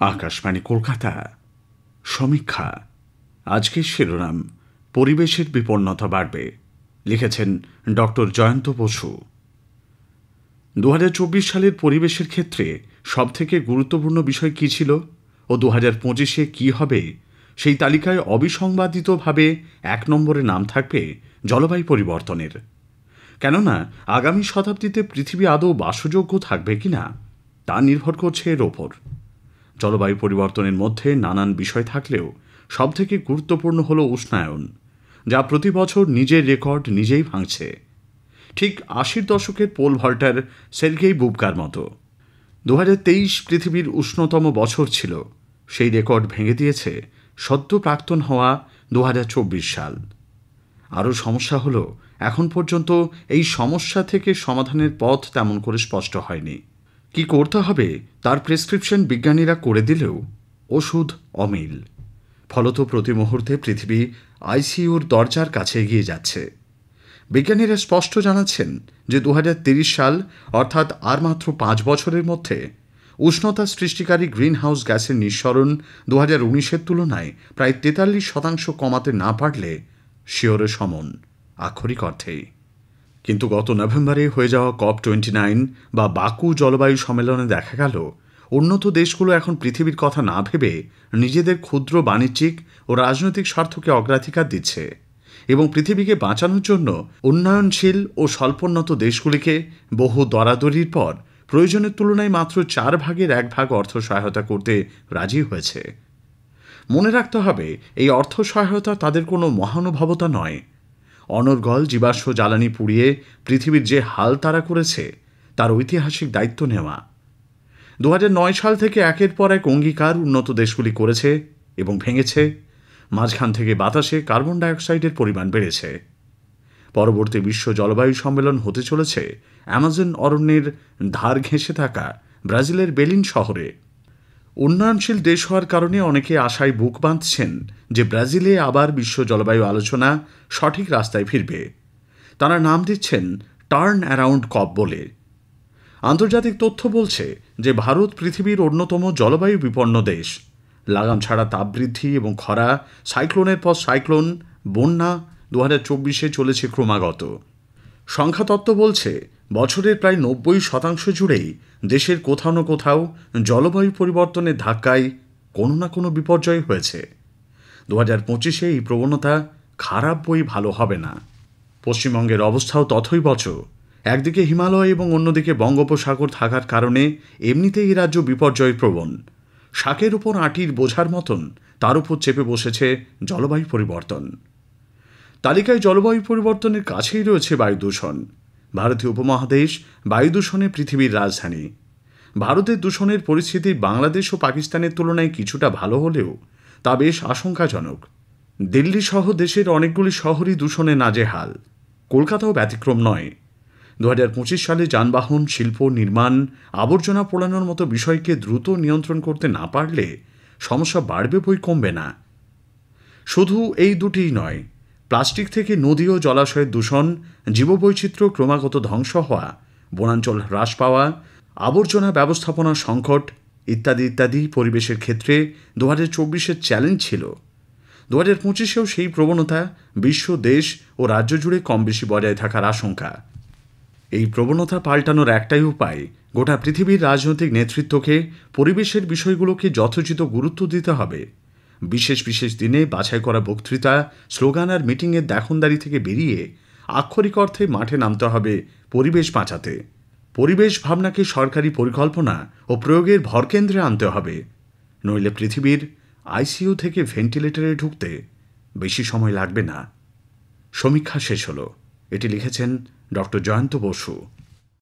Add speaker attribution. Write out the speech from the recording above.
Speaker 1: আকাশবাণী কলকাতা সমীক্ষা আজকের শিরোনাম পরিবেশের বিপন্নতা বাড়বে লিখেছেন ডক্টর জয়ন্ত বসু। 2024 সালের পরিবেশের ক্ষেত্রে সবথেকে গুরুত্বপূর্ণ বিষয় কী ছিল ও 2025-এ কী হবে সেই তালিকায় অবিসংবাদিতভাবে 1 নম্বরে নাম থাকবে জলবায়ু পরিবর্তনের। কেননা আগামী শতাব্দীতে পৃথিবী আদৌ বাসযোগ্য থাকবে কিনা তা নির্ভর করছে এর ওপর। জলবায়ু পরিবর্তনের মধ্যে নানান বিষয় থাকলেও সবথেকে গুরুত্বপূর্ণ হল উষ্ণায়ন, যা প্রতি বছর নিজের রেকর্ড নিজেই ভাঙছে, ঠিক 80-র দশকের পোল ভল্টার সের্গেই বুবকার মতো। 2023 পৃথিবীর উষ্ণতম বছর ছিল, সেই রেকর্ড ভেঙে দিয়েছে সদ্য প্রাক্তন হওয়া 2024 সাল। আরও সমস্যা হল এখন পর্যন্ত এই সমস্যা থেকে সমাধানের পথ তেমন করে স্পষ্ট হয়নি। কি করতে হবে তার প্রেসক্রিপশন বিজ্ঞানীরা করে দিলেও ওষুধ অমিল। ফলত প্রতি মুহূর্তে পৃথিবী আইসিইউর দরজার কাছে এগিয়ে যাচ্ছে। বিজ্ঞানীরা স্পষ্ট জানাচ্ছেন যে 2030 সাল অর্থাৎ আর মাত্র 5 বছরের মধ্যে উষ্ণতা সৃষ্টিকারী গ্রিনহাউস গ্যাসের নিঃসরণ 2019-এর তুলনায় প্রায় 43% কমাতে না পারলে শিওরে সমন, আক্ষরিক অর্থেই। কিন্তু গত নভেম্বরে হয়ে যাওয়া COP29 বা বাকু জলবায়ু সম্মেলনে দেখা গেল উন্নত দেশগুলো এখন পৃথিবীর কথা না ভেবে নিজেদের ক্ষুদ্র বাণিজ্যিক ও রাজনৈতিক স্বার্থকে অগ্রাধিকার দিচ্ছে এবং পৃথিবীকে বাঁচানোর জন্য উন্নয়নশীল ও স্বল্পোন্নত দেশগুলিকে বহু দরাদরির পর প্রয়োজনের তুলনায় মাত্র 1/4 অর্থ সহায়তা করতে রাজি হয়েছে। মনে রাখতে হবে এই অর্থ সহায়তা তাদের কোনো মহানুভবতা নয়। অনর্গল জীবাশ্ম জ্বালানি পুড়িয়ে পৃথিবীর যে হাল তারা করেছে তার ঐতিহাসিক দায়িত্ব নেওয়া। 2009 সাল থেকে একের পর এক অঙ্গীকার উন্নত দেশগুলি করেছে এবং ভেঙেছে। মাঝখান থেকে বাতাসে কার্বন ডাইঅক্সাইডের পরিমাণ বেড়েছে। পরবর্তী বিশ্ব জলবায়ু সম্মেলন হতে চলেছে অ্যামাজন অরণ্যের ধার ঘেঁষে থাকা ব্রাজিলের বেলিন শহরে। উন্নয়নশীল দেশ হওয়ার কারণে অনেকে আশায় বুক বাঁধছেন যে ব্রাজিলে আবার বিশ্ব জলবায়ু আলোচনা সঠিক রাস্তায় ফিরবে। তারা নাম দিচ্ছেন টার্ন অ্যারাউন্ড কপ বলে। আন্তর্জাতিক তথ্য বলছে যে ভারত পৃথিবীর অন্যতম জলবায়ু বিপন্ন দেশ। লাগাম ছাড়া তাপবৃদ্ধি এবং খরা, সাইক্লোনের পর সাইক্লোন, বন্যা 2024-এ চলেছে ক্রমাগত। সংখ্যাতত্ত্ব বলছে বছরের প্রায় 90% জুড়েই দেশের কোথাও না কোথাও জলবায়ু পরিবর্তনের ধাক্কায় কোনো না কোনো বিপর্যয় হয়েছে। 2025-এ এই প্রবণতা খারাপ বই ভালো হবে না। পশ্চিমবঙ্গের অবস্থাও তথৈবচ। একদিকে হিমালয় এবং অন্যদিকে বঙ্গোপসাগর থাকার কারণে এমনিতেই এই রাজ্য বিপর্যয় প্রবণ। শাকের উপর আটির বোঝার মতন তার উপর চেপে বসেছে জলবায়ু পরিবর্তন। তালিকায় জলবায়ু পরিবর্তনের কাছেই রয়েছে বায়ু দূষণ। ভারতীয় উপমহাদেশ বায়ু দূষণে পৃথিবীর রাজধানী। ভারতের দূষণের পরিস্থিতি বাংলাদেশ ও পাকিস্তানের তুলনায় কিছুটা ভালো হলেও তা বেশ আশঙ্কাজনক। দিল্লি সহ দেশের অনেকগুলি শহরই দূষণে নাজেহাল। কলকাতাও ব্যতিক্রম নয়। 2025 সালে যানবাহন, শিল্প, নির্মাণ, আবর্জনা পোড়ানোর মতো বিষয়কে দ্রুত নিয়ন্ত্রণ করতে না পারলে সমস্যা বাড়বে বই কমবে না। শুধু এই দুটিই নয়, প্লাস্টিক থেকে নদী ও জলাশয়ের দূষণ, জীববৈচিত্র্য ক্রমাগত ধ্বংস হওয়া, বনাঞ্চল হ্রাস পাওয়া, আবর্জনা ব্যবস্থাপনার সংকট ইত্যাদি ইত্যাদি পরিবেশের ক্ষেত্রে 2024-এর চ্যালেঞ্জ ছিল। 2025-এও সেই প্রবণতা বিশ্ব, দেশ ও রাজ্য জুড়ে কম বেশি বজায় থাকার আশঙ্কা। এই প্রবণতা পাল্টানোর একটাই উপায়, গোটা পৃথিবীর রাজনৈতিক নেতৃত্বকে পরিবেশের বিষয়গুলোকে যথোচিত গুরুত্ব দিতে হবে। বিশেষ বিশেষ দিনে বাছাই করা বক্তৃতা, স্লোগান আর মিটিংয়ের দেখনদারি থেকে বেরিয়ে আক্ষরিক অর্থে মাঠে নামতে হবে পরিবেশ বাঁচাতে। পরিবেশ ভাবনাকে সরকারি পরিকল্পনা ও প্রয়োগের ভরকেন্দ্রে আনতে হবে, নইলে পৃথিবীর আইসিইউ থেকে ভেন্টিলেটরে ঢুকতে বেশি সময় লাগবে না। সমীক্ষা শেষ হলো। এটি লিখেছেন ডক্টর জয়ন্ত বসু।